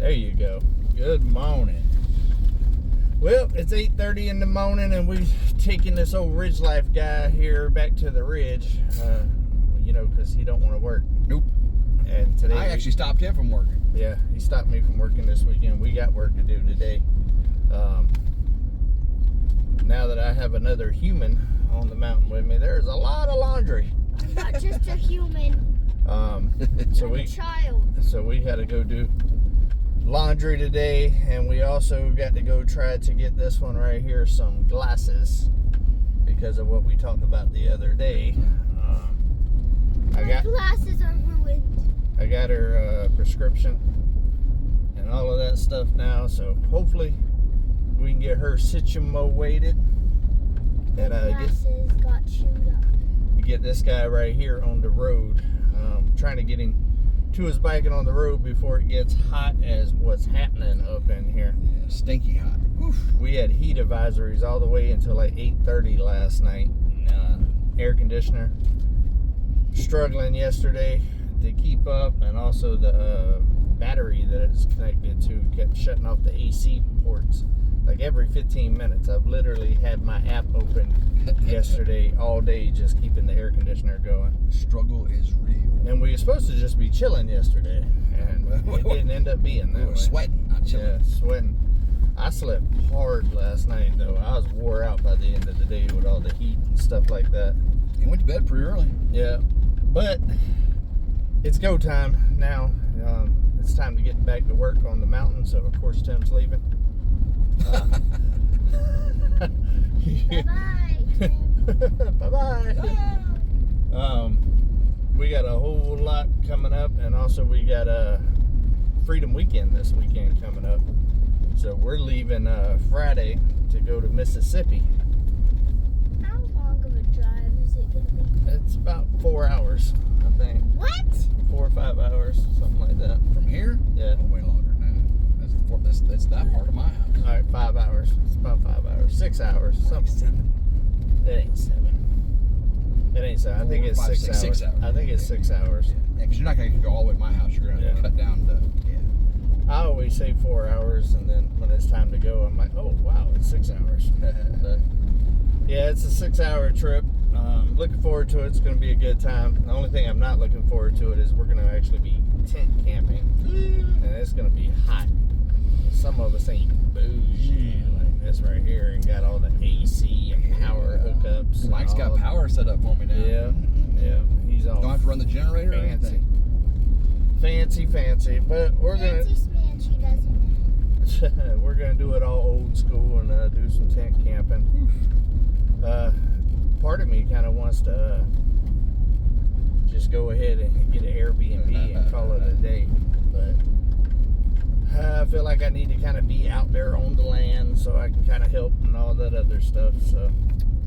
There you go. Good morning. Well, it's 8:30 in the morning, and we've taken this old Ridge Life guy here back to the ridge. You know, because he don't want to work. Nope. And today I actually stopped him from working. Yeah, he stopped me from working this weekend. We got work to do today. Now that I have another human on the mountain with me, there's a lot of laundry. I'm not just a human. I'm a child. So we had to go do laundry today, and we also got to go try to get this one right here some glasses because of what we talked about the other day. My glasses are ruined. I got her prescription and all of that stuff now, so hopefully we can get her situated and Glasses got chewed up. get this guy right here on the road. Trying to get him to his bike and on the road before it gets hot as what's happening up in here. Yeah, stinky hot. Oof. We had heat advisories all the way until like 8:30 last night. Air conditioner struggling yesterday to keep up, and also the battery that it's connected to kept shutting off the AC ports like every 15 minutes. I've literally had my app open yesterday all day just keeping the air conditioner going. Struggle is real. And we were supposed to just be chilling yesterday, and it didn't end up being that We were way. sweating, not chilling. Yeah, sweating. I slept hard last night, though. I was wore out by the end of the day with all the heat and stuff like that. You went to bed pretty early. Yeah, but it's go time now. It's time to get back to work on the mountain, so of course Tim's leaving. Bye-bye, Tim. Bye-bye. We got a whole lot coming up, and also we got a Freedom Weekend this weekend coming up. So we're leaving Friday to go to Mississippi. How long of a drive is it going to be? It's about 4 hours, I think. What? 4 or 5 hours, something like that. From here? Yeah. Oh, way longer now. That's that part of my house. All right, 5 hours. It's about 5 hours. 6 hours. Something. 7. It ain't 7. It ain't 7. I think it's 4, 5, 6 hours. 6 hours. I think it's 6 hours. Yeah, because you're not going to go all the way to my house. You're going to have to cut down to, I always say 4 hours, and then when it's time to go, I'm like, oh, wow, it's 6 hours. But, yeah, it's a 6-hour trip. Looking forward to it. It's going to be a good time. The only thing I'm not looking forward to it is we're going to actually be tent camping, and it's going to be hot. Some of us ain't bougie like this right here and got all the AC and power hookups. Mike's got power set up for me now. Yeah. He's all Don't have to run the generator or anything. Fancy. But we're Fancy smancy doesn't matter. we're gonna do it all old school and do some tent camping. Part of me kind of wants to just go ahead and get an Airbnb and call it a day, but I feel like I need to kind of be out there on the land so I can kind of help and all that other stuff. So.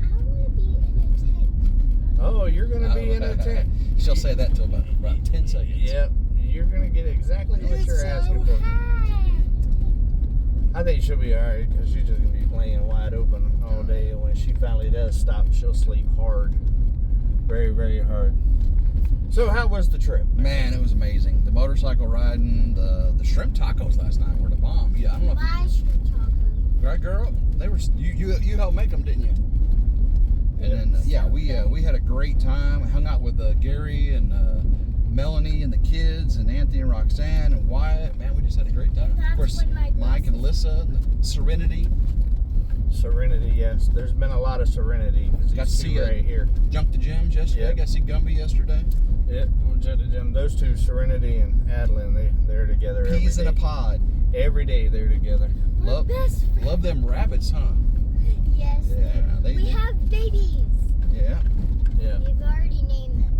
I want to be in a tent. Oh, you're gonna be in a tent. She'll say that till about 10 seconds. Yep, you're gonna get exactly what you're asking for. I think she'll be alright because she's just gonna be playing wide open all day, and when she finally does stop, she'll sleep hard, very, very hard. So, how was the trip? Man, it was amazing. The motorcycle riding, the shrimp tacos last night were the bomb. Yeah, I don't know. My shrimp taco. Right, girl? They were. You helped make them, didn't you? And then we had a great time. I hung out with Gary and Melanie and the kids and Anthony and Roxanne and Wyatt. Man, we just had a great time. Of course, Mike and Alyssa and Serenity. Serenity, yes. There's been a lot of Serenity. Got to see right here. Junk the Gyms yesterday. Yep. Got to see Gumby yesterday. Yep, those two, Serenity and Adeline, they're together every day. Peas in a pod. Every day they're together. Love them rabbits, huh? Yes. Yeah, we have babies. Yeah. We've already named them.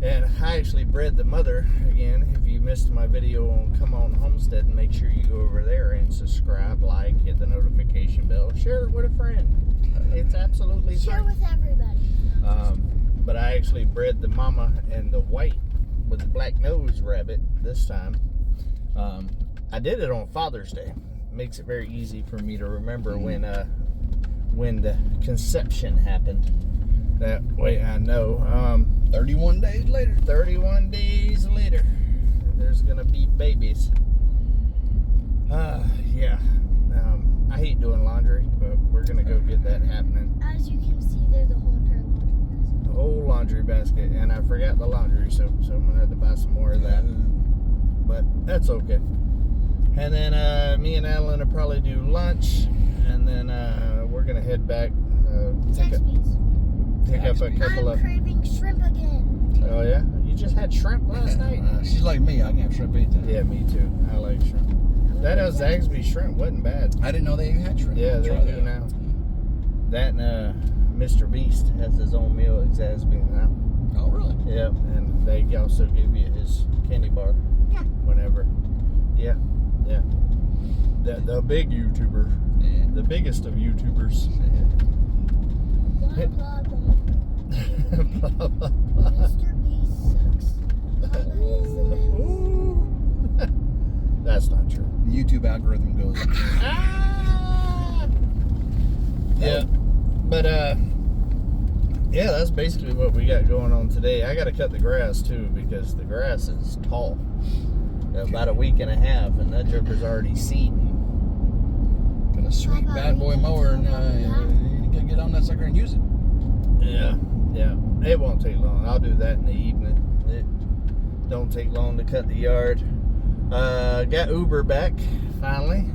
And I actually bred the mother again. If you missed my video on Come On Homesteading, make sure you go over there and subscribe, like, hit the notification bell, share it with a friend. It's absolutely free. Share with everybody. But I actually bred the mama and the white with the black nose rabbit this time. I did it on Father's Day. Makes it very easy for me to remember when the conception happened. That way I know. 31 days later. 31 days later, there's gonna be babies. Yeah. I hate doing laundry, but we're gonna go get that happening. As you can see, there's a whole entire laundry basket. The whole laundry basket, and I forgot the laundry soap, so I'm gonna have to buy some more of that. But that's okay. And then me and Adeline will probably do lunch, and then we're gonna head back. Pick up a couple I'm craving shrimp again. Oh yeah, you just had shrimp last night. She's like me. I can have shrimp anytime. Yeah, me too. I like shrimp. That Zaxby shrimp wasn't bad. I didn't know they even had shrimp. Yeah, they do now. That and Mr. Beast has his own meal at Zaxby now. Oh really? Yeah, and they also give you his candy bar whenever. Yeah. The big YouTuber. Yeah. The biggest of YouTubers. Blah, blah, blah. Blah, blah, blah. Mr. Beast sucks. Papa is the best. That's not true. The YouTube algorithm goes. Yeah, but yeah, that's basically what we got going on today. I got to cut the grass too because the grass is tall. About a week and a half, and that joker's already seeding. Got a sweet bad boy mower, and you can get on that sucker and use it. Yeah. It won't take long. I'll do that in the evening. It don't take long to cut the yard. Got Uber back finally.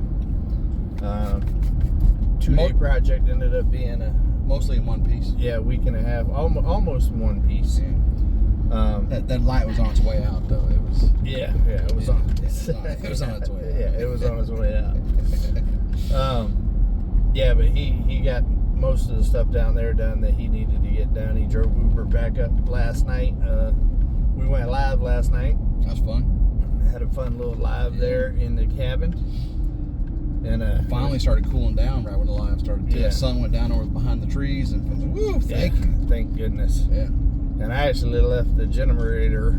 2-day project ended up being mostly in one piece. Yeah, a week and a half, almost one piece. Yeah. That light was on its way out, though. It was. Yeah, it was on. It was on its way out. Yeah, it was on its way out. Yeah, but he got most of the stuff down there done that he needed to get done. He drove Uber back up last night. We went live last night. That was fun. Had a fun little live there in the cabin. And finally started cooling down right when the live started. Yeah. The sun went down over behind the trees, and woo, thank you. Thank goodness. Yeah. And I actually left the generator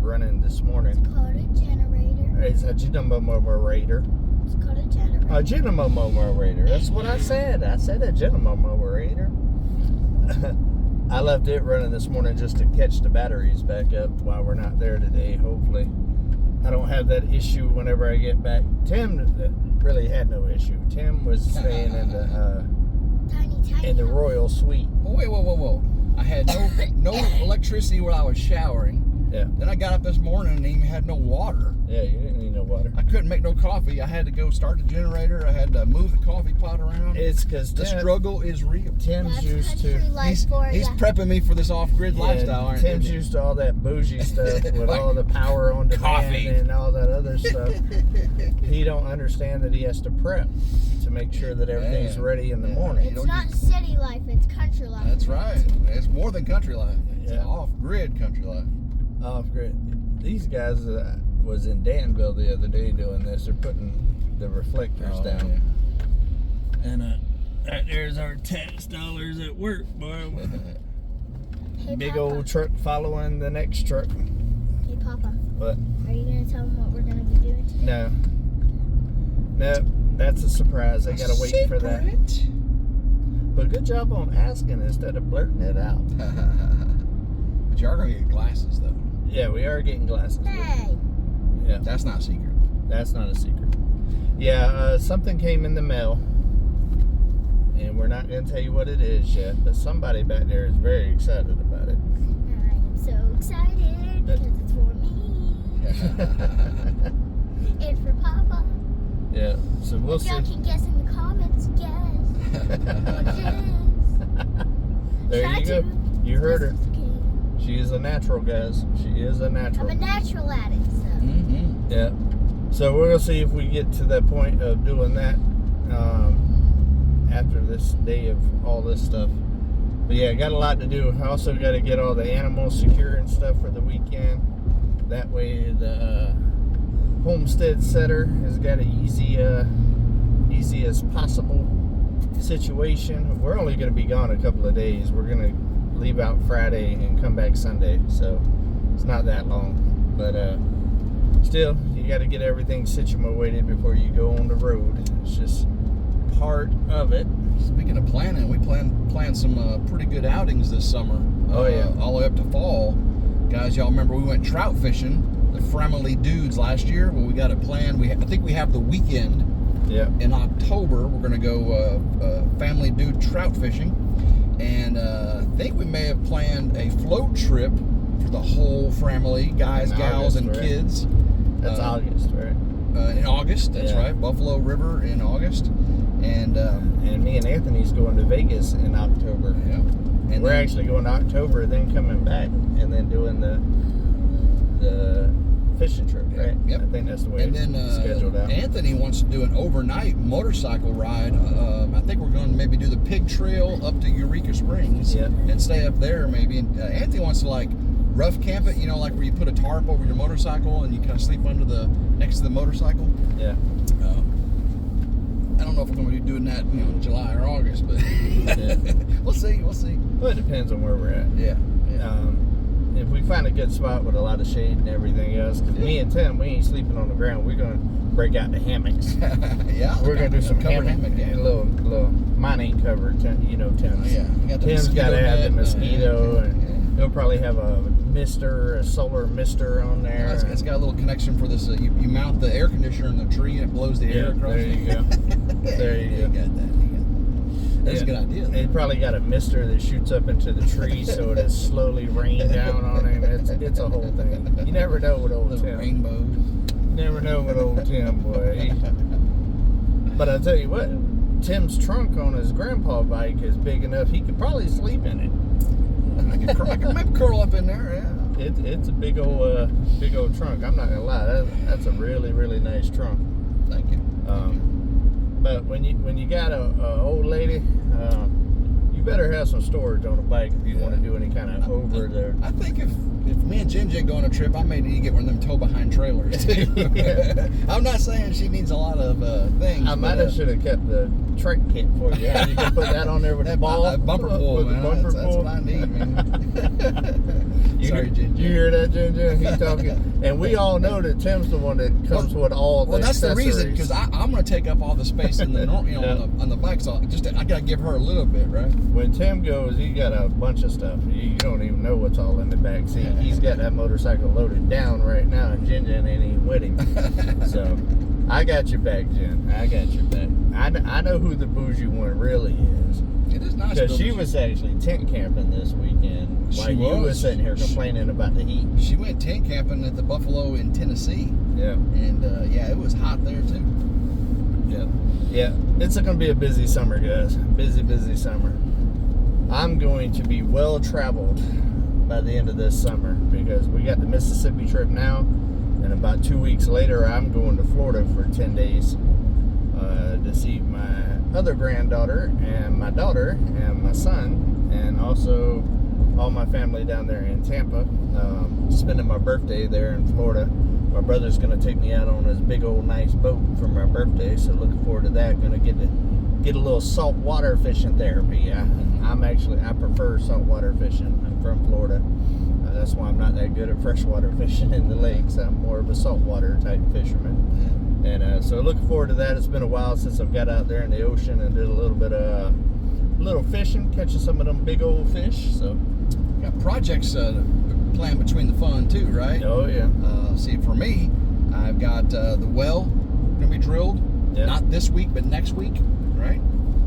running this morning. It's called a generator. It's a generator. It's called a generator. A generator. That's what I said. I said a generator. I left it running this morning just to catch the batteries back up while we're not there today, hopefully. I don't have that issue whenever I get back. Tim really had no issue. Tim was staying in the tiny royal suite. Whoa. I had no electricity while I was showering. Yeah. Then I got up this morning and even had no water. Yeah, you didn't need no water. I couldn't make no coffee. I had to go start the generator. I had to move the coffee pot around. It's because the struggle is real. Tim's used to. He's prepping me for this off-grid lifestyle. Aren't Tim's used to all that bougie stuff with all the power on demand coffee and all that other stuff. He don't understand that he has to prep to make sure that everything's ready in the morning. It's not city life, it's country life. That's right. It's more than country life. It's Yeah. off-grid country life. Off-grid. These guys was in Danville the other day doing this. They're putting the reflectors down. Yeah. And there's our tax dollars at work, boy. Hey, Big Papa. old truck following the next truck. Hey, Papa. What? Are you going to tell them what we're going to be doing today? No, that's a surprise. I gotta wait for that. But good job on asking instead of blurting it out. But you are going to get glasses, though. Yeah, we are getting glasses. Hey. Yeah, That's not a secret. that's not a secret. Yeah, something came in the mail, and we're not gonna tell you what it is yet. But somebody back there is very excited about it. I am so excited because it's for me and for Papa. Yeah, so we'll If see. y'all can guess in the comments, guess what it is. There Try you go. to. You heard her. This is the game. She is a natural, guys. She is a natural. I'm a natural at it, so. Mm-hmm. Yeah. So we're gonna see if we get to that point of doing that after this day of all this stuff. But yeah, got a lot to do. I also got to get all the animals secure and stuff for the weekend. That way, the homestead setter has got an easy as possible situation. We're only gonna be gone a couple of days. We're gonna leave out Friday and come back Sunday, so it's not that long. But still, you got to get everything situated before you go on the road. It's just part of it. Speaking of planning, we plan some pretty good outings this summer. Oh, yeah. All the way up to fall. Guys, y'all remember we went trout fishing the family dudes last year. Well, we got it planned. I think we have the weekend. Yeah. In October, we're going to go family dude trout fishing, and I think we may have planned a float trip for the whole family, guys, In gals, August, and right? kids. That's August, right? In August, that's Yeah. right. Buffalo River in August, and me and Anthony's going to Vegas in October. yeah, and We're then- actually going to October, then coming back, and then doing the fishing trip, right? Yep. I think that's the way And then it's scheduled out. Anthony wants to do an overnight motorcycle ride. I think we're going to maybe do the Pig Trail up to Eureka Springs Yep. and stay up there maybe. And Anthony wants to like rough camp it, like where you put a tarp over your motorcycle and you kind of sleep next to the motorcycle. Yeah. I don't know if we're going to be doing that in July or August, but Yeah. we'll see. Well, it depends on where we're at. Yeah. If we find a good spot with a lot of shade and everything else, because me and Tim, we ain't sleeping on the ground. We're going to break out the hammocks. Yeah. We're going to do some covered hammock. yeah. A little, mine ain't covered. Tim's. Oh, yeah. You got the Tim's got to mosquito have the net, mosquito, yeah. and he'll probably have a solar mister on there. Yeah, it's got a little connection for this. You mount the air conditioner in the tree and it blows the air across. There you go. There you go. You got that. That's a good idea. They probably got a mister that shoots up into the tree so it slowly rain down on him. It's a whole thing. You never know with old Little Tim. rainbows. Never know with old Tim, boy. But I tell you what, Tim's trunk on his grandpa bike is big enough he could probably sleep in it. I could maybe curl up in there. Yeah. It's a big old trunk. I'm not gonna lie, that's a really, really nice trunk. Thank you. But when you got a old lady, you better have some storage on a bike if you want to do any kind of over there. I think if me and Jen go on a trip, I may need to get one of them tow behind trailers too. Yeah. I'm not saying she needs a lot of things. I might have should have kept the trike kit for you. You can put that on there with the ball, bumper pull, with the man. bumper That's pull. what I need, man. You Sorry, hear, Jen. You hear that, Jen? He's talking, and we all know that Tim's the one that comes with all the Well, that's the reason, accessories. because I'm going to take up all the space in the on the bike, so I got to give her a little bit, right? When Tim goes, he got a bunch of stuff. You don't even know what's all in the back seat. He's got that motorcycle loaded down right now, and Jen ain't even with him. So, I got your back, Jen. I got your back. I know who the bougie one really is. It is nice. Because she was actually tent camping this weekend while She you was. was sitting here complaining about the heat. She went tent camping at the Buffalo in Tennessee, Yeah. and it was hot there too. Yeah. It's going to be a busy summer, guys. Busy summer. I'm going to be well traveled by the end of this summer because we got the Mississippi trip now, and about 2 weeks later, I'm going to Florida for 10 days to see my other granddaughter and my daughter and my son, and also all my family down there in Tampa, spending my birthday there in Florida. My brother's going to take me out on his big old nice boat for my birthday, so looking forward to that. Going to get a little saltwater fishing therapy. I prefer saltwater fishing. I'm from Florida. That's why I'm not that good at freshwater fishing in the lakes. I'm more of a saltwater type fisherman. And so looking forward to that. It's been a while since I've got out there in the ocean and did a little bit of fishing, catching some of them big old fish. So Got projects planned between the fun too, right? oh yeah. See, for me, I've got the well gonna be drilled. Yeah. Not this week, but next week, right?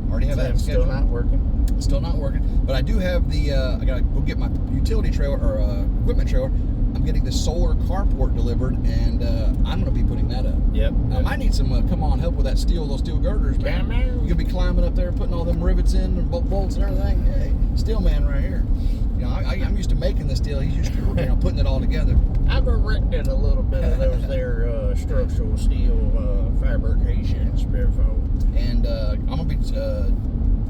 Already have that Sam's scheduled. still not working. Still not working, but I do have the. I gotta go get my utility trailer or equipment trailer. I'm getting the solar carport delivered, and I'm gonna be putting that up. Yep. I might need some come on help with that those steel girders, man. Come on. You're gonna be climbing up there, putting all them rivets in and bolts and everything. Hey, steel man right here. I'm used to making the steel. He's used to putting it all together. I've erected a little bit of those there structural steel fabrications before. And I'm gonna be.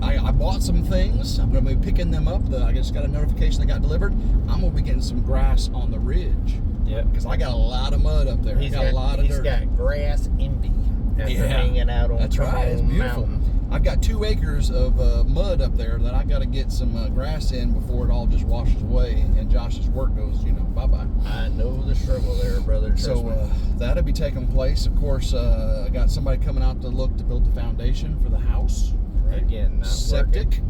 I bought some things. I'm gonna be picking them up. I just got a notification they got delivered. I'm gonna be getting some grass on the ridge. Yep. Because I got a lot of mud up there. He's got a lot of dirt. got grass envy after Yeah, hanging out on That's right. It's beautiful. Mountain. I've got 2 acres of mud up there that I got to get some grass in before it all just washes away and Josh's work goes, bye-bye. I know the struggle there, brother. Trust So me. that'll be taking place. Of course, I got somebody coming out to look to build the foundation for the house. Right? Again, not Septic.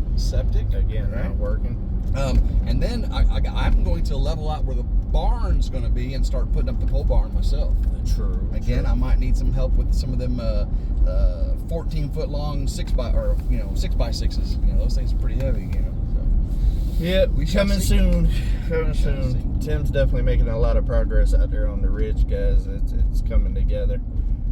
Again, right? not working. And then I'm going to level out where the barn is going to be and start putting up the pole barn myself. True. Again, I might need some help with some of them 14-foot long 6x6s. You know, those things are pretty heavy. You know. So. Yeah, We shall coming see. soon. Coming We shall soon. Tim's definitely making a lot of progress out there on the ridge, guys. It's coming together.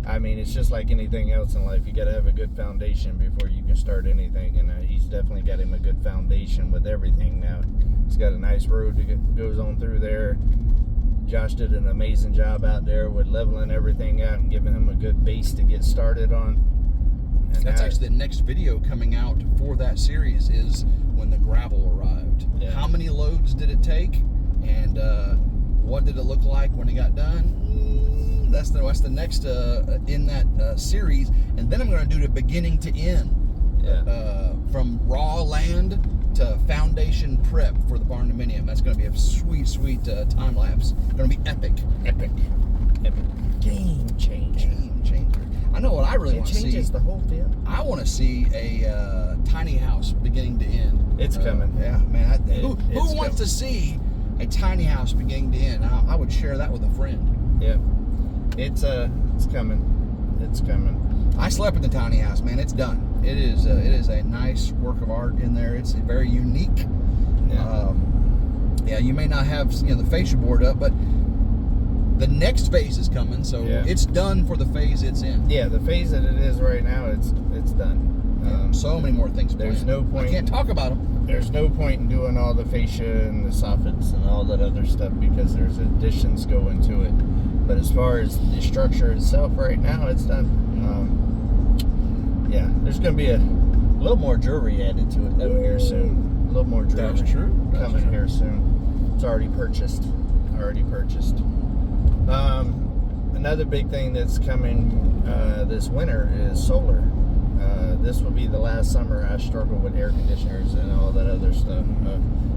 I mean, it's just like anything else in life. You got to have a good foundation before you can start anything, and he's definitely got him a good foundation with everything now. He's got a nice road that goes on through there. Josh did an amazing job out there with leveling everything out and giving him a good base to get started on. And That's actually the next video coming out for that series is when the gravel arrived. Yeah. How many loads did it take, and what did it look like when it got done? That's the next in that series, and then I'm going to do the beginning to end, from raw land to foundation prep for the barn dominium. That's going to be a sweet time lapse. Going to be epic. Game changer. Game changer. I know what I really want to see. It changes the whole field. I want to see a tiny house beginning to end. It's coming. Yeah, man. Who It's wants to see a tiny house beginning to end? I would share that with a friend. Yep. It's coming. It's coming. I slept in the tiny house, man. It's done. It is a nice work of art in there. It's very unique. Yeah. You may not have the fascia board up, but the next phase is coming, so it's done for the phase it's in. Yeah, the phase that it is right now, it's done. So many more things. There's no point. I can't talk about them. There's no point in doing all the fascia and the soffits and all that other stuff because there's additions going to it. But as far as the structure itself right now, it's done. There's going to be a little more jewelry added to it though here soon. A little more jewelry. That's true. Coming here soon. It's already purchased. Another big thing that's coming this winter is solar. This will be the last summer I struggled with air conditioners and all that other stuff.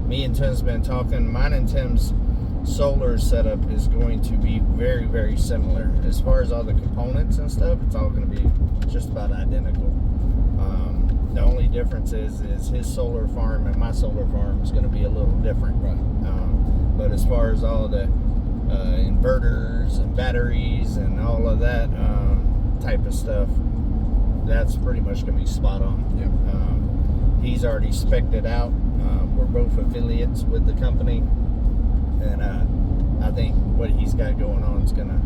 Me and Tim's been talking. Mine and Tim's solar setup is going to be very, very similar. As far as all the components and stuff, it's all going to be just about identical. The only difference is his solar farm and my solar farm is going to be a little different. Right. But as far as all the inverters and batteries and all of that type of stuff, that's pretty much going to be spot on. Yep. He's already spec'd it out. We're both affiliates with the company, and I think what he's got going on is going to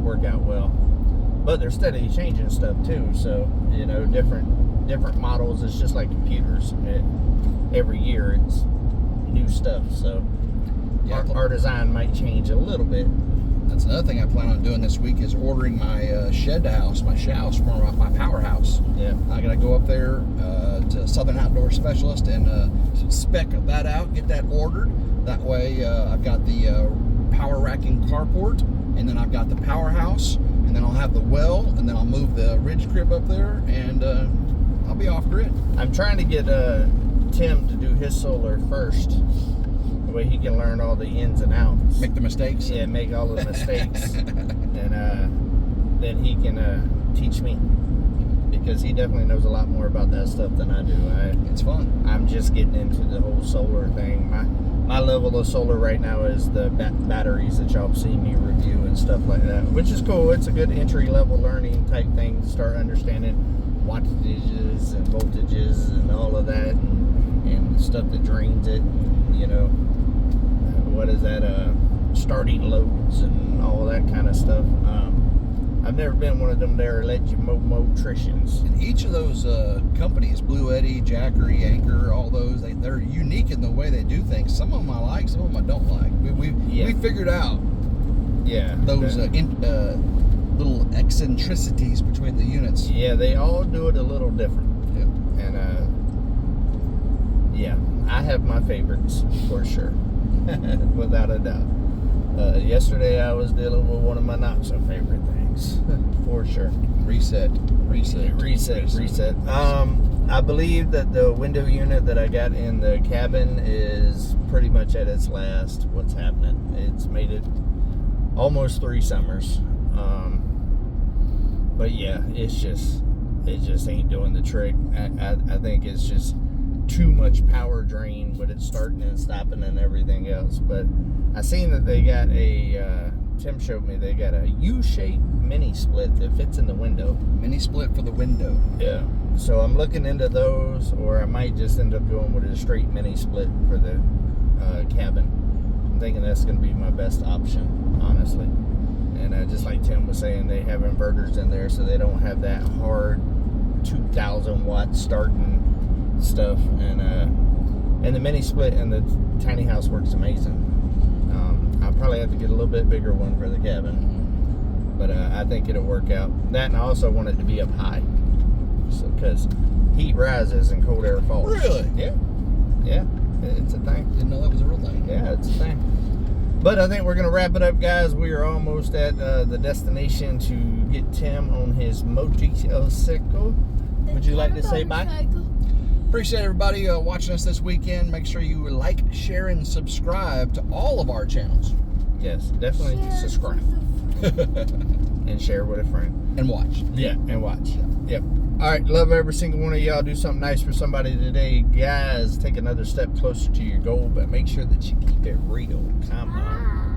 work out well. But they're steadily changing stuff too, so different models. It's just like computers. Every year it's new stuff, so our design might change a little bit. That's another thing I plan on doing this week is ordering my shed house, my house from my Powerhouse. Yeah. I gotta go up there to Southern Outdoor Specialist and spec that out, get that ordered. That way I've got the power racking carport, and then I've got the Powerhouse, and then I'll have the well, and then I'll move the ridge crib up there, and I'll be off grid. I'm trying to get Tim to do his solar first. Way he can learn all the ins and outs. Make the mistakes. Yeah, make all the mistakes. And then he can teach me. Because he definitely knows a lot more about that stuff than I do. It's fun. I'm just getting into the whole solar thing. My level of solar right now is the batteries that y'all see me review and stuff like that. Which is cool. It's a good entry level learning type thing to start understanding wattages and voltages and all of that. And stuff that drains it. What is that, starting loads and all that kind of stuff. I've never been one of them there motricians. And each of those companies, Blue Eddy, Jackery, Anchor, all those, they're unique in the way they do things. Some of them I like, some of them I don't like. We figured out those little eccentricities between the units. Yeah, they all do it a little different. Yeah. And I have my favorites for sure. Without a doubt. Yesterday I was dealing with one of my not so favorite things. For sure. Reset. I believe that the window unit that I got in the cabin is pretty much at its last. What's happening? It's made it almost 3 summers. But yeah, it just ain't doing the trick. I think it's just too much power drain with it starting and stopping and everything else. But I seen that they got a Tim showed me they got a U-shaped mini split that fits in the window. Mini split for the window. Yeah. So I'm looking into those, or I might just end up going with a straight mini split for the cabin. I'm thinking that's going to be my best option, honestly. And just like Tim was saying, they have inverters in there, so they don't have that hard 2,000 watt starting stuff. And the mini split in the tiny house works amazing. I'll probably have to get a little bit bigger one for the cabin, but I think it'll work out. That, and I also want it to be up high, so because heat rises and cold air falls. Really? Yeah, it's a thing. Didn't know that was a real thing. Yeah, it's a thing. But I think we're gonna wrap it up, guys. We are almost at the destination to get Tim on his motorcycle. Would you like to say bye? Appreciate everybody watching us this weekend. Make sure you like, share, and subscribe to all of our channels. Yes, definitely subscribe. And share with a friend. And watch. Yeah, and watch. Yep. All right, love every single one of y'all. Do something nice for somebody today. Guys, take another step closer to your goal, but make sure that you keep it real. Come on.